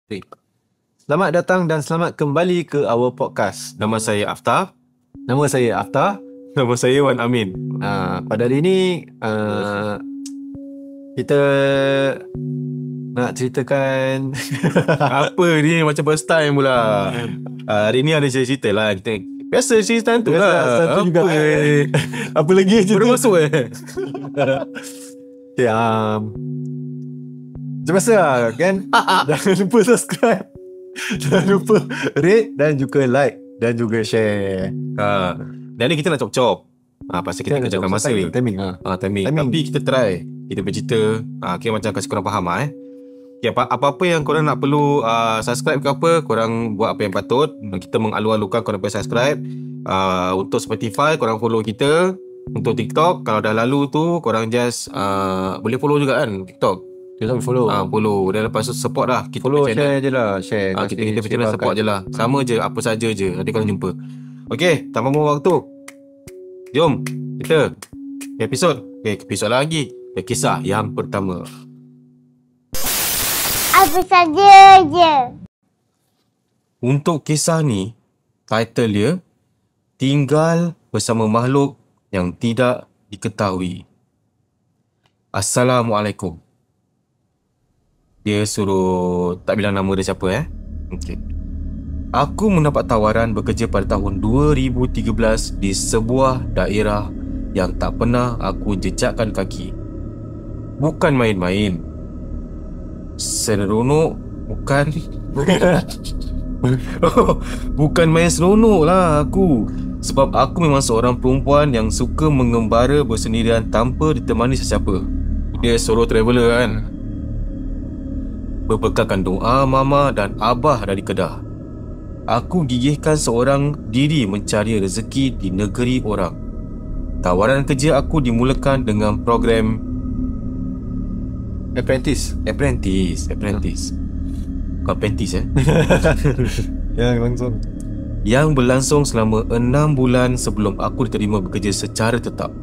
Okay. Selamat datang dan selamat kembali ke our podcast. Nama saya Aftar. Nama saya Aftar. Nama saya Wan Amin. Pada hari ini kita nak ceritakan Apa ni macam first time pula. Hari ni ada cerita lah. Kita biasa cerita tu lah. Apa juga. Apa lagi cerita? Baru masuk Okay, macam biasa lah kan. Jangan lupa subscribe, jangan lupa rate dan juga like dan juga share. Dan ni kita nak cop-cop. Pasal kita kerjakan masa ni. Timing. Timing. Tapi kita try. Kita bercerita. Okay, macam kasi korang faham lah Okay, apa-apa yang korang nak perlu subscribe ke apa, korang buat apa yang patut. Kita mengalu-alukan korang pergi subscribe. Untuk Spotify korang follow kita. Untuk TikTok kalau dah lalu tu korang just boleh follow juga kan TikTok. Kita follow. Follow. Dan lepas tu support lah kita follow, channel. share je lah. Share. Kita channel support je lah. Sama je, apa saja je. Nanti korang jumpa. Okay, tanpa buang waktu, jom kita episod. Episod lagi. Kisah yang pertama. Apa saja je. Untuk kisah ni, title dia Tinggal Bersama Makhluk Yang Tidak Diketahui. Assalamualaikum. Dia suruh tak bilang nama dia siapa Okay. Aku mendapat tawaran bekerja pada tahun 2013 di sebuah daerah yang tak pernah aku jejakkan kaki. Bukan main-main. Seronok bukan. Bukan main seronok lah aku. Sebab aku memang seorang perempuan yang suka mengembara bersendirian tanpa ditemani sesiapa. Dia solo traveller kan. Berbekalkan doa mama dan abah dari Kedah. Aku gigihkan seorang diri mencari rezeki di negeri orang. Tawaran kerja aku dimulakan dengan program Apprentice. Kau apprentice Ya, langsung. Yang berlangsung selama 6 bulan sebelum aku diterima bekerja secara tetap.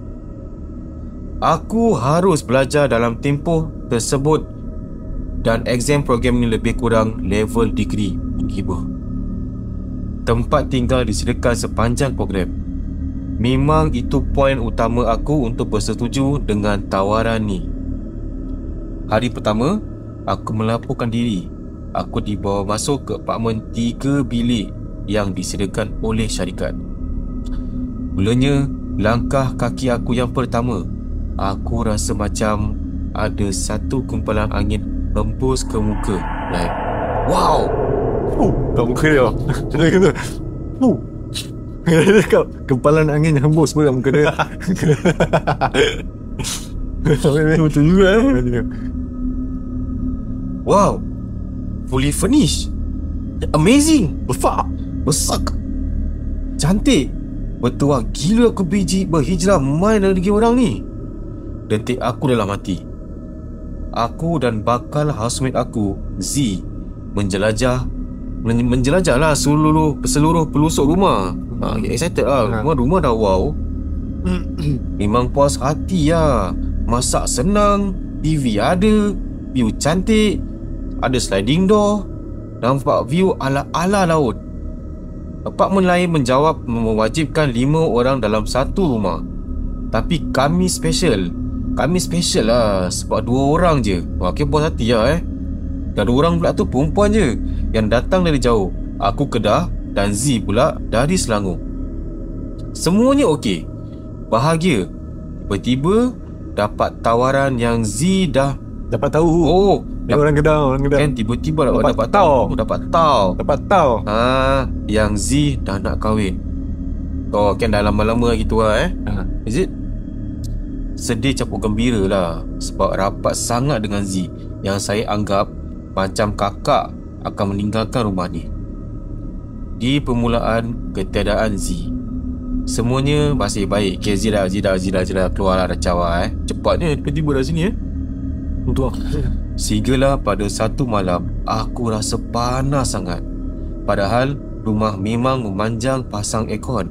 Aku harus belajar dalam tempoh tersebut dan exam program ini lebih kurang level degree. Tempat tinggal disediakan sepanjang program. Memang itu poin utama aku untuk bersetuju dengan tawaran ni. Hari pertama, aku melaporkan diri. Aku dibawa masuk ke apartmen 3 bilik yang disediakan oleh syarikat. Mulanya, langkah kaki aku yang pertama, aku rasa macam ada satu gumpalan angin hembus ke muka. Like, wow! Kat muka dia. Dia kata, dia cakap, kempalan angin hembus pun kat muka dia. Betul juga Wow, fully furnished. Amazing. Besar, cantik. Betul lah, gila aku biji berhijrah main negeri orang ni. Detik aku dalam hati. Aku dan bakal housemate aku, Z, menjelajah lah seluruh pelusuk rumah. Excited lah. Rumah dah wow. Memang puas hati lah. Masak senang, TV ada, view cantik, ada sliding door, nampak view ala-ala laut. Apartmen lain menjawab mewajibkan 5 orang dalam satu rumah. Tapi kami special lah sebab 2 orang je. Okay, puas hati lah Dan 2 orang pula tu perempuan je yang datang dari jauh. Aku Kedah dan Z pula dari Selangor. Semuanya okey. Bahagia. Tiba-tiba dapat tawaran yang Z dah Dapat tahu. Orang Kedah. Kan tiba-tiba dapat tahu. Yang Z dah nak kahwin. Kan dah lama-lama gitu lah Is it? Sedih campur gembira lah sebab rapat sangat dengan Z yang saya anggap macam kakak akan meninggalkan rumah ni. Di permulaan ketiadaan Z, semuanya masih baik. Okay, Z dah keluar lah, dah cawa Cepatnya tiba-tiba dah sini Untuk Sigalah pada satu malam, aku rasa panas sangat. Padahal rumah memang memanjang pasang aircon.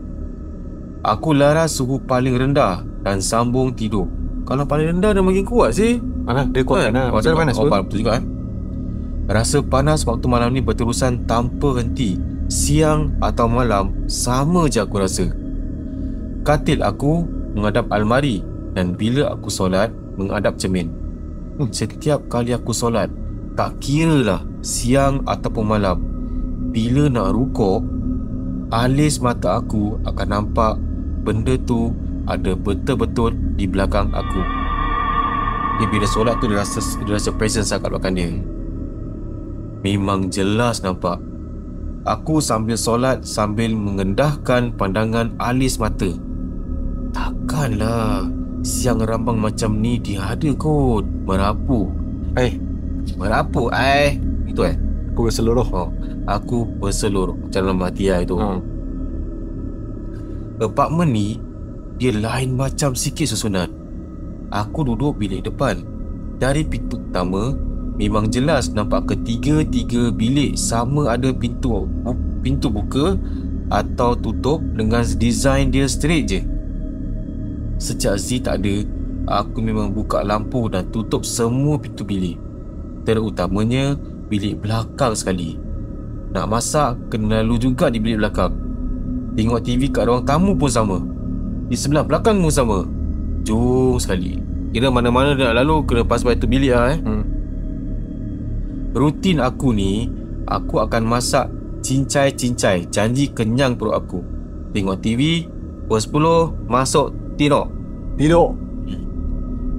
Aku laras suhu paling rendah dan sambung tidur. Kalau paling rendah dah makin kuat sih. Mana dia kuat kan? Macam panas pun. Betul juga Rasa panas waktu malam ni berterusan tanpa henti. Siang atau malam, sama je aku rasa. Katil aku menghadap almari dan bila aku solat, menghadap cermin. Setiap kali aku solat, tak kiralah siang ataupun malam, bila nak rukuk, alis mata aku akan nampak benda tu ada betul-betul di belakang aku. Dia bila solat tu dia rasa presence kat belakang dia. Memang jelas nampak. Aku sambil solat sambil mengendahkan pandangan alis mata. Takkanlah siang rambang macam ni dia ada kot. Merapu. Merapu itu Aku berseluruh. Aku berseluruh macam dalam hati itu. Apartmen ni dia lain macam sikit susunan. Aku duduk bilik depan. Dari pintu pertama memang jelas nampak ketiga-tiga bilik sama ada pintu buka atau tutup dengan design dia straight je. Sejak Z tak ada, aku memang buka lampu dan tutup semua pintu bilik, terutamanya bilik belakang sekali. Nak masak kena lalu juga di bilik belakang. Tengok TV kat ruang tamu pun sama. Di sebelah belakang pun sama. Jom sekali. Kira mana-mana nak lalu kena pas by tu bilik lah Rutin aku ni, aku akan masak cincai-cincai, janji kenyang perut aku. Tengok TV, pukul 10 masuk tidur.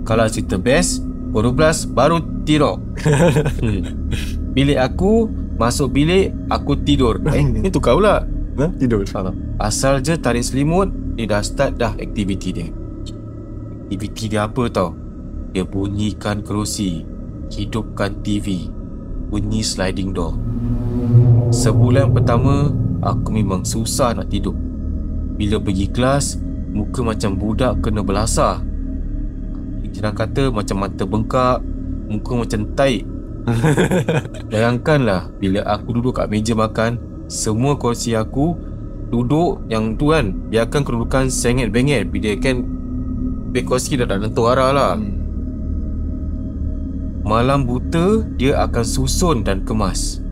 Kalau cerita best, pukul 12 baru tidur. Bilik aku, masuk bilik, aku tidur. Itu kau lah. Tidur salah. Asal je tarik selimut, dia dah start dah aktiviti dia. Aktiviti dia apa tau? Dia bunyikan kerusi, hidupkan TV, bunyi sliding door. Sebulan pertama, aku memang susah nak tidur. Bila pergi kelas, muka macam budak kena belasah. Jangan kata macam mata bengkak, muka macam taik. Bayangkanlah bila aku duduk kat meja makan, semua kursi aku duduk yang tu kan, biarkan kedudukan sengit-bengit. Bila kan beg kursi dah tak tentu arah lah. Malam buta dia akan susun dan kemas.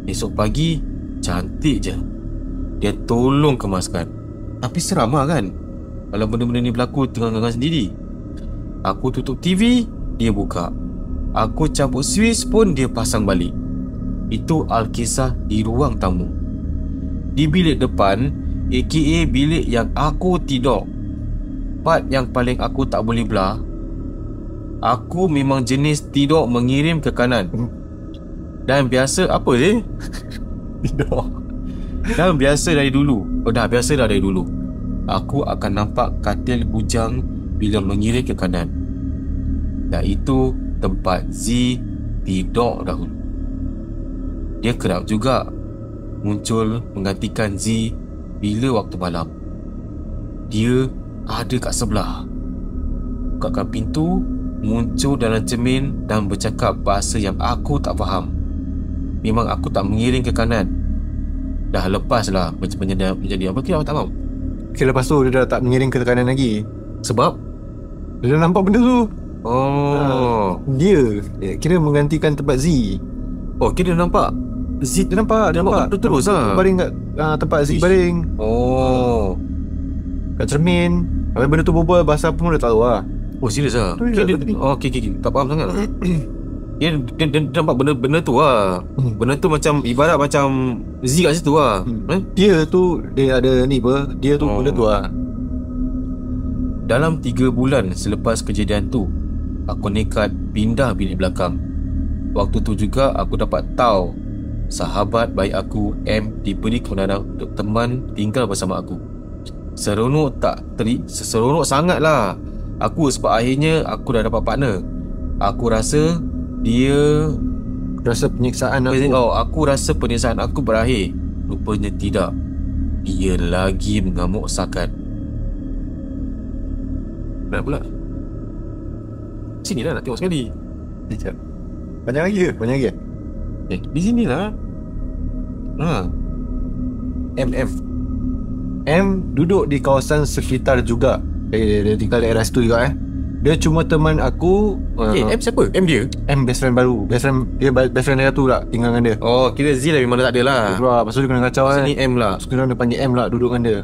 Esok pagi cantik je. Dia tolong kemaskan. Tapi seram lah kan kalau benda-benda ni berlaku tengah-tengah sendiri. Aku tutup TV, dia buka. Aku cabut switch pun dia pasang balik. Itu Alkisah di ruang tamu. Di bilik depan, aka bilik yang aku tidur, part yang paling aku tak boleh belah. Aku memang jenis tidur mengirim ke kanan. Dan biasa apa je? Tidur. Dan biasa dari dulu. Dah biasa dah dari dulu. Aku akan nampak katil bujang bila mengirim ke kanan. Dan itu tempat Z tidur dahulu. Dia kerap juga muncul menggantikan Z bila waktu malam. Dia ada kat sebelah. Bukakan pintu, muncul dalam cermin dan bercakap bahasa yang aku tak faham. Memang aku tak mengiring ke kanan. Dah lepas lah menjadi apa kira aku tak faham. Okay, lepas tu dia dah tak mengiring ke kanan lagi. Sebab Dia dah nampak benda tu. Dia kira menggantikan tempat Z. kira dia nampak Z. Dia nampak terus lah. baring kat tempat Z baring. Kat cermin. Habis benda tu berbual bahasa apa pun dah tahu lah. Serius lah. Okay. Tak faham sangat. Dia nampak benda tu lah. Benda tu macam ibarat macam Z kat situ lah. Dia tu dia ada ni apa, dia tu benda tu lah. Dalam 3 bulan selepas kejadian tu, aku nekat pindah bilik belakang. Waktu tu juga aku dapat tahu sahabat baik aku M diberi kebenaran untuk teman tinggal bersama aku. Seronok sangat lah aku sebab akhirnya aku dah dapat partner. Aku rasa dia Rasa penyiksaan aku. Aku rasa penyiksaan aku berakhir. Rupanya tidak. Dia lagi mengamuk sakat. Nak pula sini lah, nak tengok sekali. Sekejap. Banyak lagi ke? Banyak lagi ke? Di sini lah. M duduk di kawasan sekitar juga. Dia tinggal daerah situ juga Dia cuma teman aku. M siapa? M dia? M best friend baru. Best friend dia tu lah tinggal dengan dia. Oh, kira Z lah memang dah tak ada lah. Keluar, lepas tu dia kena kacau kan. Sini M lah. Sekarang dia panggil M lah duduk dengan dia.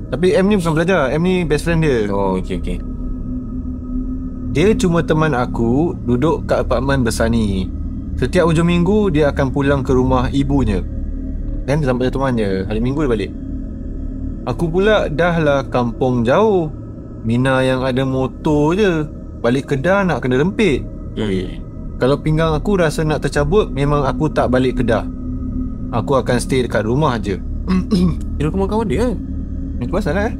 Tapi M ni bukan belajar, M ni best friend dia. Oh, okay. Dia cuma teman aku duduk kat apartmen besar ni. Setiap hujung minggu dia akan pulang ke rumah ibunya. Dan sampai teman je. Hari minggu dia balik. Aku pula dah lah kampung jauh. Mina yang ada motor je. Balik Kedah nak kena rempit. Kalau pinggang aku rasa nak tercabut, memang aku tak balik Kedah. Aku akan stay dekat rumah je. Kira kawan-kawan dia kan? Itu pasal lah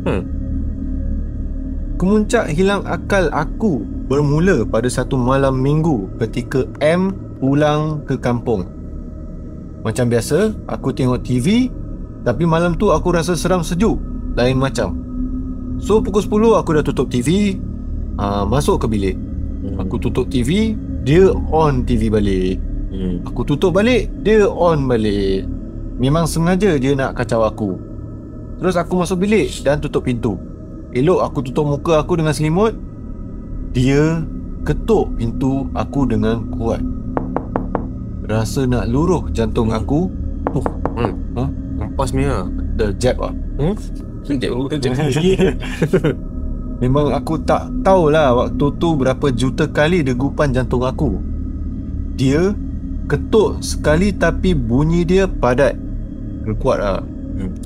Kemuncak hilang akal aku bermula pada satu malam minggu ketika M pulang ke kampung. Macam biasa, aku tengok TV, tapi malam tu aku rasa seram sejuk, lain macam. So pukul 10 aku dah tutup TV, masuk ke bilik. Aku tutup TV, dia on TV balik. Aku tutup balik, dia on balik. Memang sengaja dia nak kacau aku. Terus aku masuk bilik dan tutup pintu. Elok aku tutup muka aku dengan selimut. Dia ketuk pintu aku dengan kuat. Rasa nak luruh jantung aku. Nampas ni lah. The jab lah. Jap. Memang aku tak tahulah waktu tu berapa juta kali degupan jantung aku. Dia ketuk sekali tapi bunyi dia padat. Kuat lah.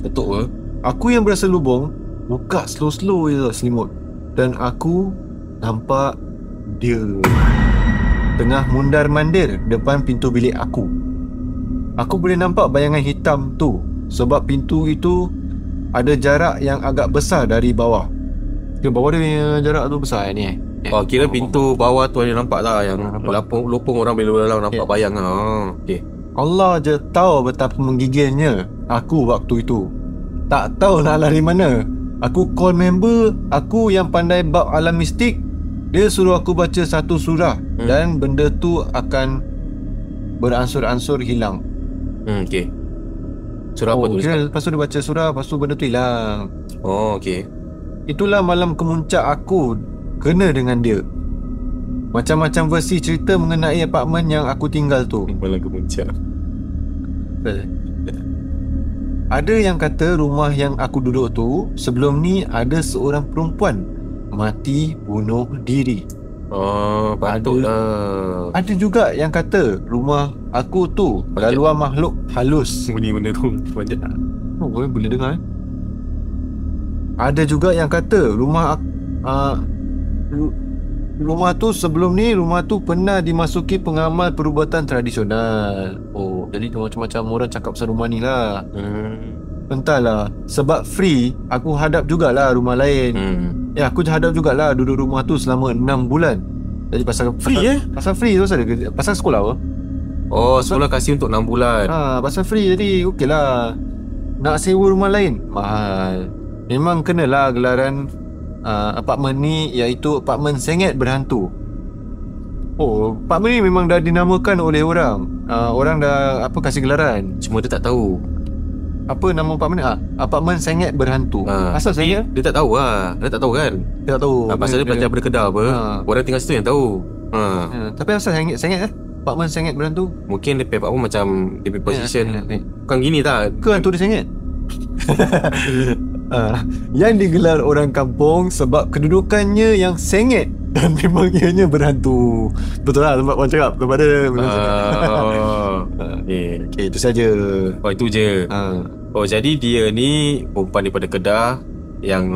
Ketuk ke? Aku yang berasa lubung buka slow-slow je selimut. Dan aku nampak dia tengah mundar-mandir depan pintu bilik aku. Aku boleh nampak bayangan hitam tu sebab pintu itu ada jarak yang agak besar dari bawah. Ke bawah dia punya jarak tu besar ni Oh, kira pintu bawah tu ada nampak lah. Yang lopong orang bila dalam nampak bayang lah. Okay. Allah je tahu betapa menggigilnya aku waktu itu. Tak tahu nak lari mana. Aku call member aku yang pandai bab alam mistik. Dia suruh aku baca satu surah dan benda tu akan beransur-ansur hilang. Okay. Surah apa tu? Kira lepas tu dia baca surah, lepas tu benda tu hilang. Oh, okay. Itulah malam kemuncak aku kena dengan dia. Macam-macam versi cerita mengenai apartmen yang aku tinggal tu. Malam kemuncak. Ada yang kata rumah yang aku duduk tu sebelum ni ada seorang perempuan mati bunuh diri. Oh, patutlah. Ada juga yang kata rumah aku tu laluan makhluk halus. Bunyi benda tu banyak. Oh, boleh dengar. Ada juga yang kata rumah tu sebelum ni rumah tu pernah dimasuki pengamal perubatan tradisional. Oh, jadi macam-macam orang cakap pasal rumah ni lah. Entahlah, sebab free aku hadap jugalah rumah lain. Ya, aku hadap jugalah duduk rumah tu selama 6 bulan. Jadi pasal Free pasal free tu pasal pasal sekolah apa? Oh, sekolah kasih untuk 6 bulan. Pasal free jadi okey lah. Nak sewa rumah lain mahal. Memang kenalah gelaran apartmen ni iaitu apartmen sengit berhantu. Oh, apartmen ni memang dah dinamakan oleh orang. Orang dah kasih gelaran. Cuma dia tak tahu. Apa nama apartmen ni? Apartmen sengit berhantu. Asal sengit? Dia tak tahu lah. Dia tak tahu kan. Dia tak tahu. Pasal dia belajar daripada Kedah apa. Orang tinggal situ yang tahu. Tapi asal sengit apartmen sengit berhantu? Mungkin dia paper apa macam dia punya position. Bukan gini tak. Ke hantu dia sengit? Yang digelar orang kampung sebab kedudukannya yang sengit dan memang ianya berhantu. Betul lah tempat orang cakap. Tempat dia okay, itu saja. Oh, itu je. Oh, jadi dia ni perempuan daripada Kedah yang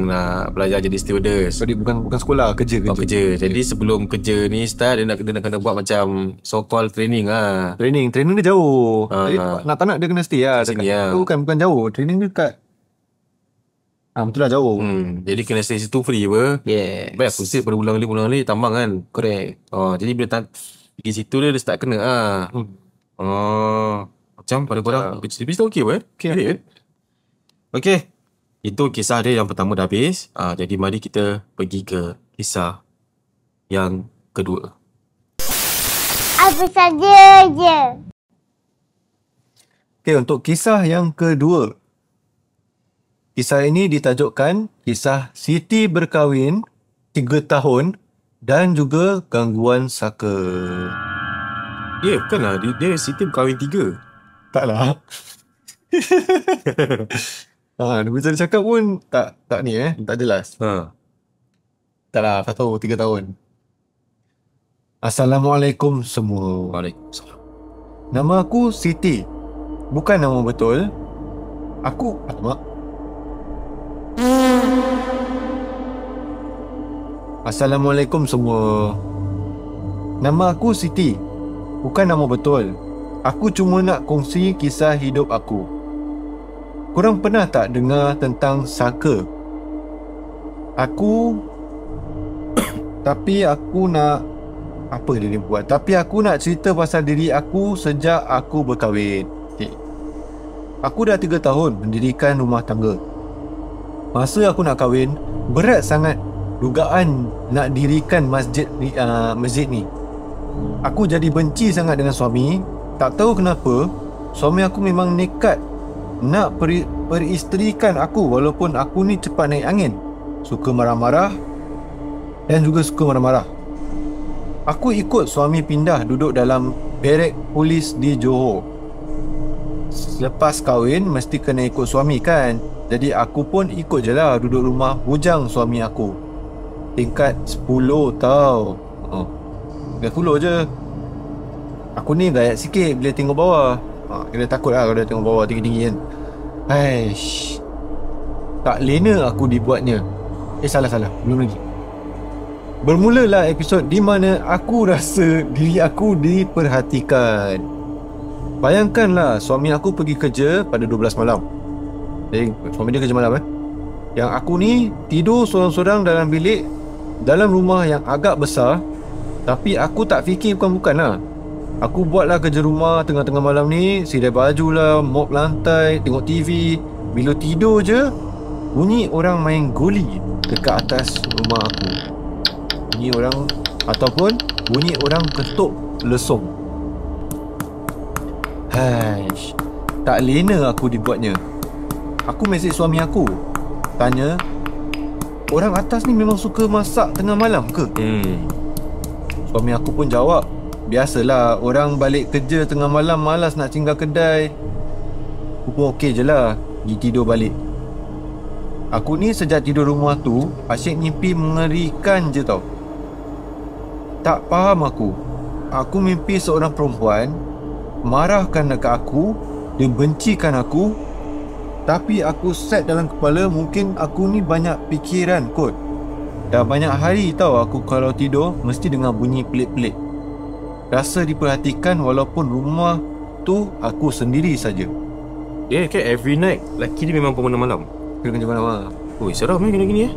nak belajar jadi stewardess. Jadi bukan sekolah, kerja. Oh, kerja. Jadi sebelum kerja ni start dia nak kena buat macam so called training lah. Training dia jauh. Jadi nak tak nak dia kena stay lah sini lah. Bukan jauh. Training dia dekat betul lah jauh. Jadi kena stay situ free apa. Yes. Baik aku sit berulang kali tambang kan. Correct. Oh, jadi bila pergi situ dia start kena lah. Oh, macam pada korang habis tu okey apa? Okey. Itu kisah dia yang pertama dah habis. Jadi mari kita pergi ke kisah yang kedua. Apa saja je. Okey, untuk kisah yang kedua. Kisah ini ditajukkan Kisah Siti Berkahwin 3 tahun dan juga gangguan saka. Ya, bukanlah. Dia Siti berkahwin 3. Taklah. Bila dia cakap pun tak ni tak jelas. Taklah, tak tahu 3 tahun. Assalamualaikum semua. Waalaikumsalam. Nama aku Siti. Bukan nama betul. Alamak. Assalamualaikum semua. Nama aku Siti. Bukan nama betul. Aku cuma nak kongsi kisah hidup aku. Korang pernah tak dengar tentang saka? Tapi aku nak cerita pasal diri aku sejak aku berkahwin. Aku dah 3 tahun mendirikan rumah tangga. Masa aku nak kahwin, berat sangat dugaan nak dirikan masjid ni. Aku jadi benci sangat dengan suami. Tak tahu kenapa, suami aku memang nekat nak peristrikan aku walaupun aku ni cepat naik angin. Suka marah-marah dan juga suka marah-marah. Aku ikut suami pindah duduk dalam barek polis di Johor. Lepas kahwin mesti kena ikut suami kan. Jadi aku pun ikut je lah duduk rumah bujang suami aku. Tingkat 10 tau. Tingkat 10 je. Aku ni gayat sikit bila tengok bawah. Kena takut lah kalau dia tengok bawah tinggi-tinggi kan. Aish, tak lena aku dibuatnya. Salah, belum lagi. Bermulalah episod di mana aku rasa diri aku diperhatikan. Bayangkanlah suami aku pergi kerja pada 12 malam. Suami dia kerja malam Yang aku ni tidur sorang-sorang dalam bilik, dalam rumah yang agak besar. Tapi aku tak fikir bukan-bukan lah. Aku buatlah kerja rumah tengah-tengah malam ni, sidai baju lah, mop lantai, tengok TV. Bila tidur je, bunyi orang main goli dekat atas rumah aku. Bunyi orang ketuk lesung. Haish, tak lena aku dibuatnya. Aku mesej suami aku, tanya, orang atas ni memang suka masak tengah malam ke? Suami aku pun jawab, biasalah, orang balik kerja tengah malam malas nak singgah kedai. Aku pun okey je lah, pergi tidur balik. Aku ni sejak tidur rumah tu asyik mimpi mengerikan je tau. Tak faham aku. Aku mimpi seorang perempuan marahkan dekat aku, dia bencikan aku. Tapi aku set dalam kepala mungkin aku ni banyak fikiran kot. Dah banyak hari tau aku kalau tidur mesti dengar bunyi pelik-pelik. Rasa diperhatikan walaupun rumah tu aku sendiri saja. Kan every night lelaki ni memang pemenang malam. Kena kerja malam lah. Seram kena gini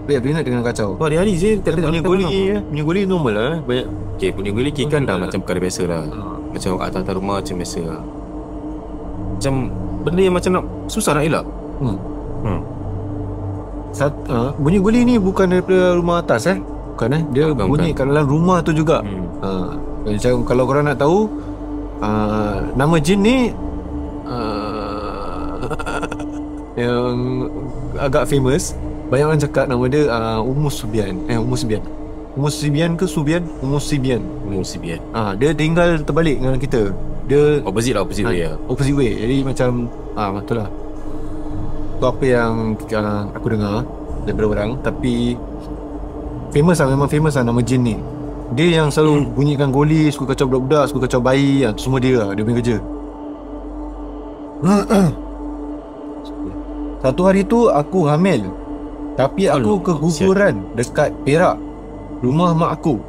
Every night dengan kacau. Hari-hari je Punya goli normal lah banyak. punya goli kan dah macam perkara biasa lah. Macam atas-atas rumah macam biasa lah. Macam benda yang macam nak susah nak elak. Bunyi goli ni bukan daripada rumah atas Bukan dia bunyi kat dalam rumah tu juga. Macam kalau korang nak tahu, nama jin ni yang agak famous. Banyak orang cakap nama dia Umus Sibian. Umus Sibian ke Subian? Umus Sibian. Dia tinggal terbalik dengan kita. Dia opposite way lah. Opposite way. Jadi macam betul lah. Tu apa yang aku dengar daripada orang. Tapi memang famous lah nama jin ni. Dia yang selalu bunyikan goli, suka kacau budak-budak, suka kacau bayi. Tu semua dia lah, dia punya kerja. Satu hari tu aku hamil. Tapi aku keguguran dekat Perak, rumah mak aku.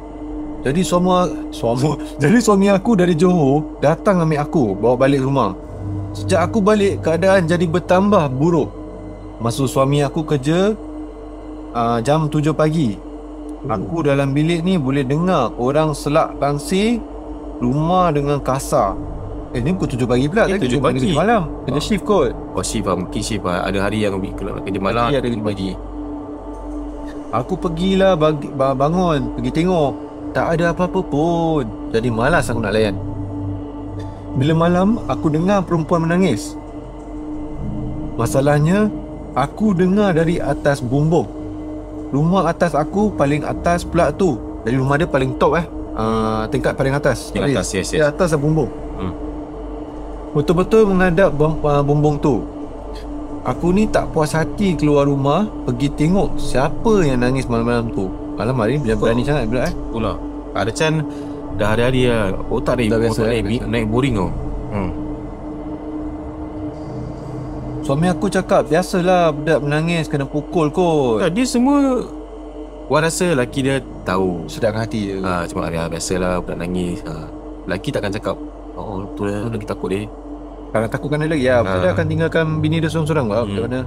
Jadi suami aku dari Johor datang ambil aku, bawa balik rumah. Sejak aku balik, keadaan jadi bertambah buruk. Masa suami aku kerja jam 7 pagi, aku dalam bilik ni boleh dengar orang selak tangsi rumah dengan kasar. Ni pukul 7 pagi pula. 7 pagi kerja malam. Kerja shift kot. Shift lah. Mungkin shift lah. Ada hari yang kalau kerja malam, ada kerja pagi. Aku pergilah bangun, pergi tengok. Tak ada apa-apa pun. Jadi malas aku nak layan. Bila malam, aku dengar perempuan menangis. Masalahnya, aku dengar dari atas bumbung. rumah atas aku paling atas pula tu. Jadi rumah dia paling top tingkat paling atas. Yang atas, yes. Di atas ada bumbung. Hmm. Betul-betul menghadap bumbung tu. Aku ni tak puas hati keluar rumah, pergi tengok siapa yang nangis malam-malam tu. Malam hari ni berani sangat pula Itulah. Ada Chan dah hari-hari lah. Otak dia Dah biasa, naik boring tau. Suami aku cakap, biasalah budak menangis kena pukul kot. Dia semua Wan rasa lelaki dia tahu. Sedapkan hati je. Cuma biasalah budak nangis. Lelaki takkan cakap, oh tu lah, lagi takut dia. Kalau takutkan dia lagi dia akan tinggalkan bini dia seorang-seorang macam mana.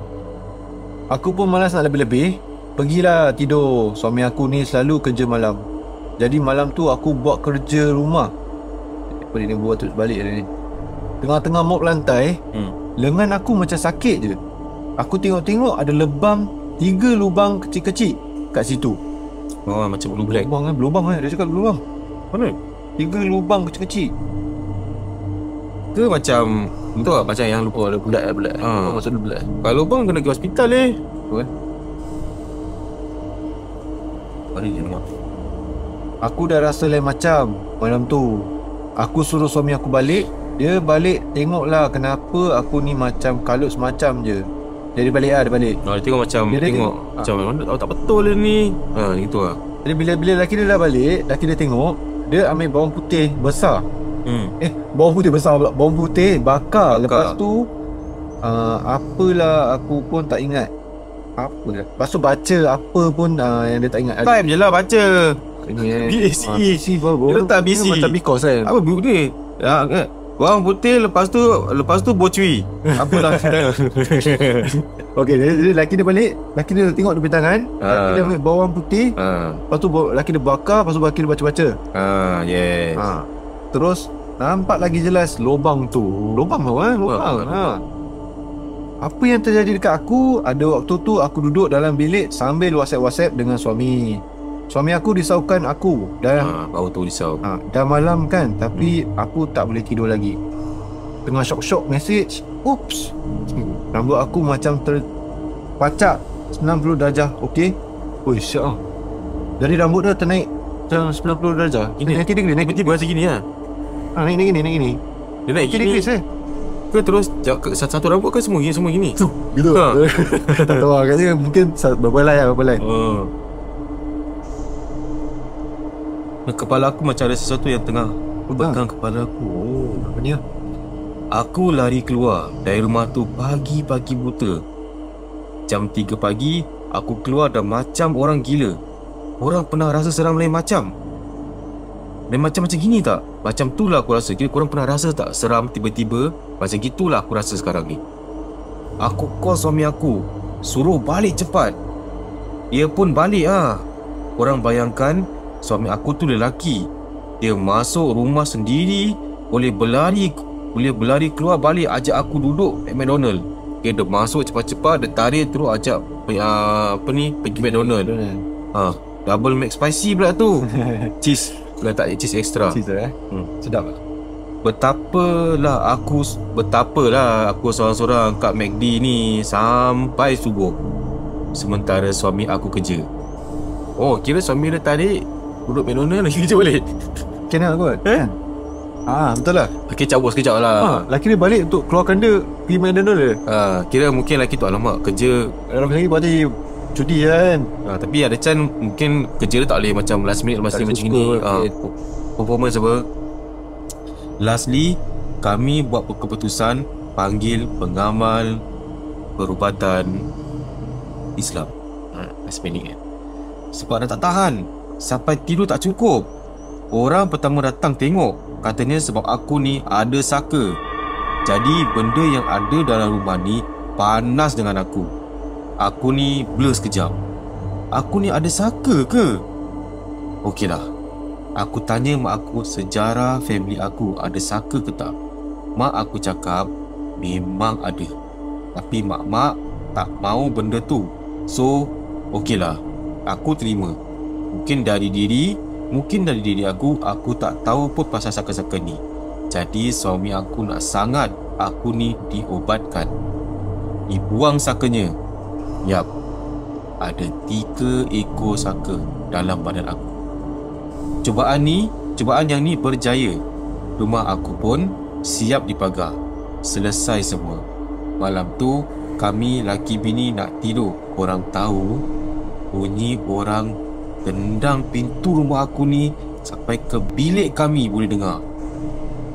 Aku pun malas nak lebih-lebih. Pergilah tidur. Suami aku ni selalu kerja malam. Jadi malam tu aku buat kerja rumah. Apa dia buat tu balik ni. Tengah-tengah mop lantai, lengan aku macam sakit je. Aku tengok-tengok ada lebam, 3 lubang kecil-kecil kat situ. Oh, macam blue black. Berlubang dia cakap berlubang. Mana? 3 lubang kecil-kecil. Ke macam betul tak? Macam yang lupa ada bulat. Maksud bulat. Kalau lubang kena pergi hospital Betul. Mari dia tengok. Aku dah rasa lain macam malam tu. Aku suruh suami aku balik. Dia balik tengoklah kenapa aku ni macam kalut semacam je. Dia balik dia balik. Dia tengok macam Dia tengok macam mana tak betul dia ni. Gitu lah. Jadi bila lelaki dia dah balik, lelaki dia tengok, dia ambil bawang putih besar. Bawang putih besar pula. Bawang putih bakar. Lepas tu apalah aku pun tak ingat. Apa dah. Lepas tu baca apa pun yang dia tak ingat. Time je lah baca. BC baru. Dia letak BC. Macam because kan. Apa bu ni? Bawang putih lepas tu bocui. Apalah. Okey, dia lelaki dia balik, lelaki dia tengok dia punya tangan, lelaki dia ambil bawang putih, lepas tu lelaki dia bakar, lepas tu lelaki dia baca-baca. Yes. Terus nampak lagi jelas lubang tu. Lubang lubang. Apa yang terjadi dekat aku, ada waktu tu aku duduk dalam bilik sambil WhatsApp dengan suami. Suami aku risaukan aku. Baru tu risau. Dah malam kan, tapi aku tak boleh tidur lagi. Tengah syok-syok message, oops, rambut aku macam terpacak 90 darjah. Okey. Oi, syok. Jadi rambut dia ternaik macam 90 darjah. Ini 90 degree, naik tiba-tiba macam gini lah. naik gini. Dia naik 90 gini degree ke terus satu rambut ke semua gini? Gitu. Tak tahu lah, katanya mungkin berapa line. Kepala aku macam ada sesuatu yang tengah pegang kepala aku. Apa ni? Aku lari keluar dari rumah tu pagi-pagi buta. Jam 3 pagi, aku keluar dah macam orang gila. Orang pernah rasa seram lain macam? Lain macam gini tak? Macam tu lah aku rasa. Kira korang pernah rasa tak seram tiba-tiba? Macam gitulah aku rasa sekarang ni. Aku call suami aku, suruh balik cepat. Dia pun balik Korang bayangkan, suami aku tu lelaki. Dia masuk rumah sendiri, boleh berlari keluar balik, ajak aku duduk at McDonald. Dia masuk cepat-cepat, dia tarik terus ajak pergi McDonald. Double Mac spicy pula tu. Cheese, letak cheese extra. Cheese sedap. Betapalah aku seorang-seorang kat McD ni sampai subuh. Sementara suami aku kerja. Oh, kira suami dia tarik duduk McDonald lagi kerja balik. Kenal kot. Betul lah. Kecap bos sekejap lah. Laki dia balik untuk keluarkan dia pergi McDonald dia. Kira mungkin laki tu alamak kerja lagi berarti cuti kan. Tapi ada Chan mungkin kerja dia tak boleh macam last minute macam ni. Performance apa. Lastly, kami buat keputusan panggil pengamal perubatan Islam. Last minute sebab dah tak tahan. Sampai tidur tak cukup. Orang pertama datang tengok, katanya sebab aku ni ada saka. Jadi benda yang ada dalam rumah ni panas dengan aku. Aku ni blur sekejap. Aku ni ada saka ke? Okeylah. Aku tanya mak aku sejarah family aku ada saka ke tak. Mak aku cakap memang ada. Tapi mak tak mau benda tu. So, okeylah. Aku terima. Mungkin dari diri aku tak tahu pun pasal saka-saka ni. Jadi suami aku nak sangat aku ni diobatkan. Dibuang sakanya. Yap. ada 3 ekor saka dalam badan aku. Cubaan yang ni berjaya. Rumah aku pun siap dipagar. Selesai semua. Malam tu kami laki bini nak tidur. Korang tahu, bunyi orang tendang pintu rumah aku ni sampai ke bilik kami boleh dengar.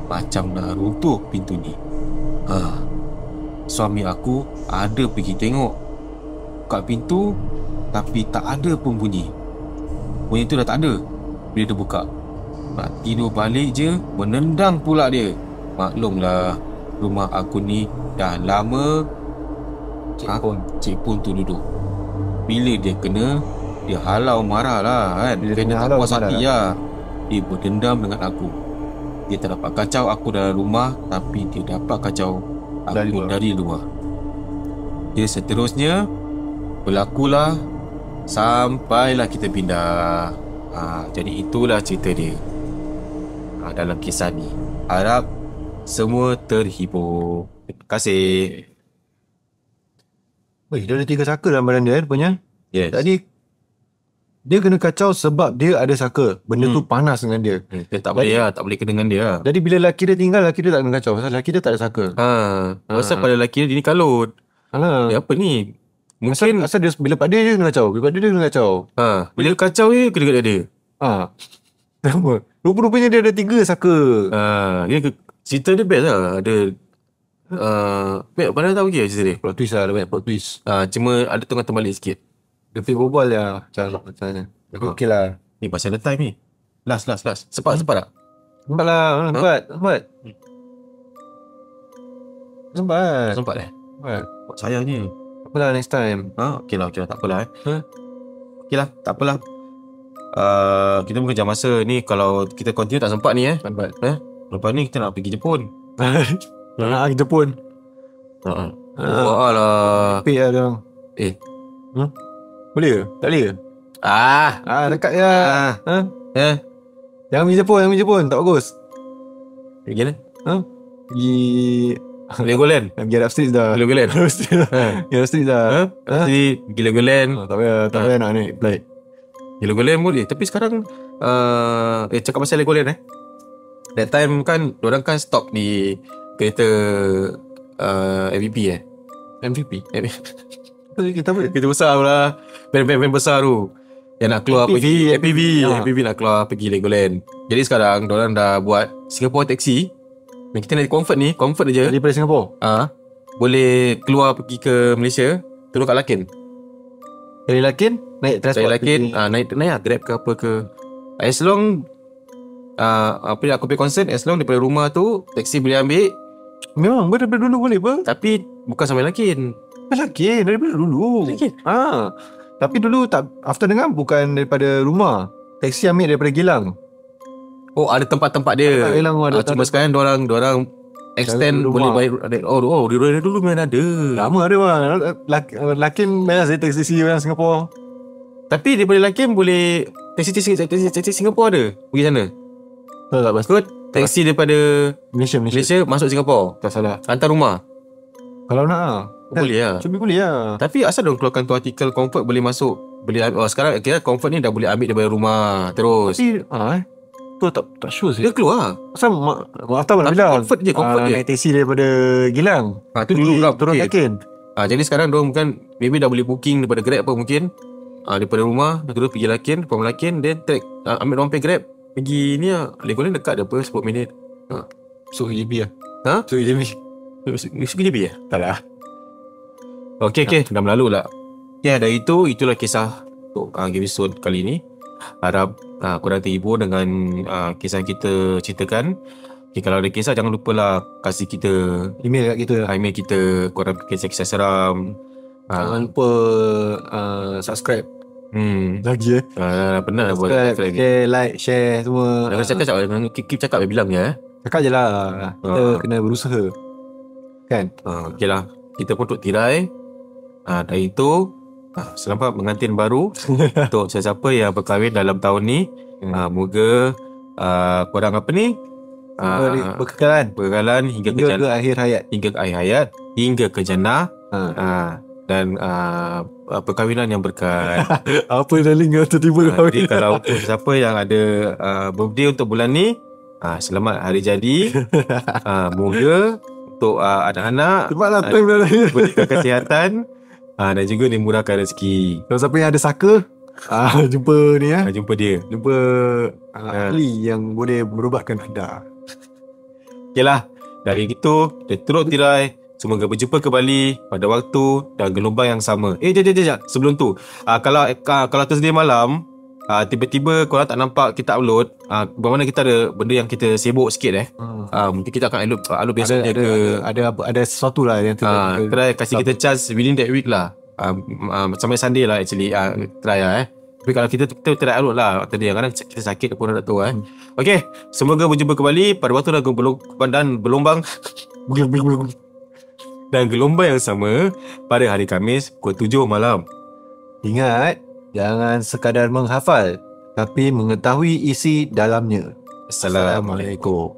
Macam nak runtuh pintu ni. Suami aku ada pergi tengok. Buka pintu, tapi tak ada pun bunyi. Bunyi tu dah tak ada bila dia buka. Nak tidur balik je, menendang pula dia. Maklumlah, rumah aku ni dah lama Cik Pun tu duduk. Bila dia kena, dia halau marah lah kan. Bila Kena kena halau puas marah hati lah. Dia berdendam dengan aku. Dia tak dapat kacau aku dalam rumah, tapi dia dapat kacau aku dari luar. Dia seterusnya berlakulah sampailah kita pindah. Jadi itulah cerita dia dalam kisah ni. Harap semua terhibur. Terima kasih. Weh, dia ada 3 saka dalam badan dia rupanya. Yes. Tadi dia kena kacau sebab dia ada saka. Benda tu panas dengan dia. Dia tak boleh lah, tak boleh kena dengan dia lah. Jadi bila lelaki dia tinggal, lelaki dia tak kena kacau. Pasal lelaki dia tak ada saka. Pasal pada lelaki dia ni kalut. Alah. Dia apa ni? Mungkin Asal dia bila pada dia kena kacau. Bila pada dia kena kacau. bila kacau dia kena dia. Kenapa? Rupa-rupanya dia ada 3 saka. Cerita dia best lah. Ada mana tahu ke cerita dia? Plot twist lah. Ada banyak plot twist. Cuma ada tengah terbalik sikit. Dia pergi berbual lah. Macam mana. Okey lah. Ni pasal the time ni. Last. Sempat tak? Sempat lah. Sempat. Sempat. Sempat sayangnya. Apalah next time. Okey lah, tak apalah Okey lah, tak apalah. Kita bukan jam masa ni. Kalau kita continue tak sempat ni Sempat. Lepas ni kita nak pergi Jepun. Nak kita pun. Wah lah. Pay lah dia orang. Boleh ke? Tak boleh ke? Dekat je. Jangan pergi Jepun. Tak bagus. Pergi mana? Pergi Legoland. pergi Arab Street dah. Legoland. Pergi Arab Street dah. Jadi pergi Legoland. Tak payah nak naik flight. Pergi Legoland boleh. Tapi sekarang cakap pasal Legoland that time kan diorang kan stop di kereta MVP MVP. Kita apa? Kereta besar lah. Band besar tu yang nak keluar pergi APV nak keluar pergi Legoland. Jadi sekarang diorang dah buat Singapore Taxi. Dan kita naik Comfort je Daripada Singapura. boleh keluar pergi ke Malaysia, turun kat Lakin. Dari Lakin naik transport. Dari Lakin naik lah Grab ke apa ke. As long apa yang aku punya concern, as long daripada rumah tu taxi boleh ambil. Memang daripada dulu boleh apa? Tapi bukan sampai Lakin. Lakin daripada dulu. Lakin. Tapi dulu tak, after dengar bukan daripada rumah. Taxi ambil daripada Gilang. Oh, ada tempat-tempat dia. Tempat Gilang ada. Cuma sekarang diorang extend boleh bayar. Dia dulu memang ada. Lama ada bang. Lakin banyak saya taxi orang Singapura. Tapi daripada Lakin boleh taxi Singapura ada pergi sana. Tak pasti. Taxi daripada Malaysia masuk Singapura. tak salah. Hantar rumah. Kalau nak Boleh lah. Cuma boleh lah. Tapi asal diorang keluarkan tu artikel Comfort boleh masuk, boleh sekarang kira Comfort ni dah boleh ambil daripada rumah terus. Tapi tu tak sure sih. Dia keluar. Asal Atta nak bilang Comfort je. naik taxi daripada Gilang. Tu dulu lah turun Lakin. Jadi sekarang diorang mungkin maybe dah boleh booking daripada Grab apa mungkin. Daripada rumah terus pergi Lakin, from Lakin then track ambil orang pay Grab pergi ni lah. Legoland dekat ada apa 10 minit. So EJB lah. So EJB. Segini ya? Tak lah. Okey, dah berlalu lah. Dari itulah kisah untuk episode kali ni. Harap korang terhibur dengan kisah kita ceritakan. Kalau ada kisah jangan lupa lah kasih kita Email kat kita. email kita. Korang kisah-kisah seram. Jangan lupa subscribe lagi Pernah dah buat subscribe, like, share semua. Jangan keep cakap bilang ya. Cakap je lah. Kita kena berusaha kan. Okey lah. Kita pun untuk tirai. Dari itu selamat mengantin baru untuk sesiapa yang berkahwin dalam tahun ni. Moga korang apa ni berkekalan hingga ke akhir hayat. Hingga ke akhir hayat, hingga ke jannah. dan perkahwinan yang berkat. Apa darling tiba-tiba Jadi kalau untuk siapa yang ada birthday untuk bulan ni, selamat hari jadi. Moga untuk anak-anak cepatlah time dah. diberikan kesihatan dan juga dimurahkan rezeki. Kalau siapa yang ada saka, jumpa ni Jumpa dia. jumpa ahli yang boleh merubahkan anda. Okeylah, dari itu dia turut tirai. Semoga berjumpa kembali pada waktu dan gelombang yang sama. Jap. Sebelum tu, kalau Thursday malam, tiba-tiba korang tak nampak kita upload, bermakna kita ada benda yang kita sibuk sikit mungkin kita akan upload besok je ke. Ada sesuatu lah yang Try kasih kita chance within that week lah. Sampai Sunday lah actually. Try lah Tapi kalau kita try upload lah tadi, kadang kita sakit pun tak tahu Okay, semoga berjumpa kembali pada waktu dan gelombang dan gelombang yang sama pada hari Khamis pukul 7 malam. Ingat, jangan sekadar menghafal, tapi mengetahui isi dalamnya. Assalamualaikum.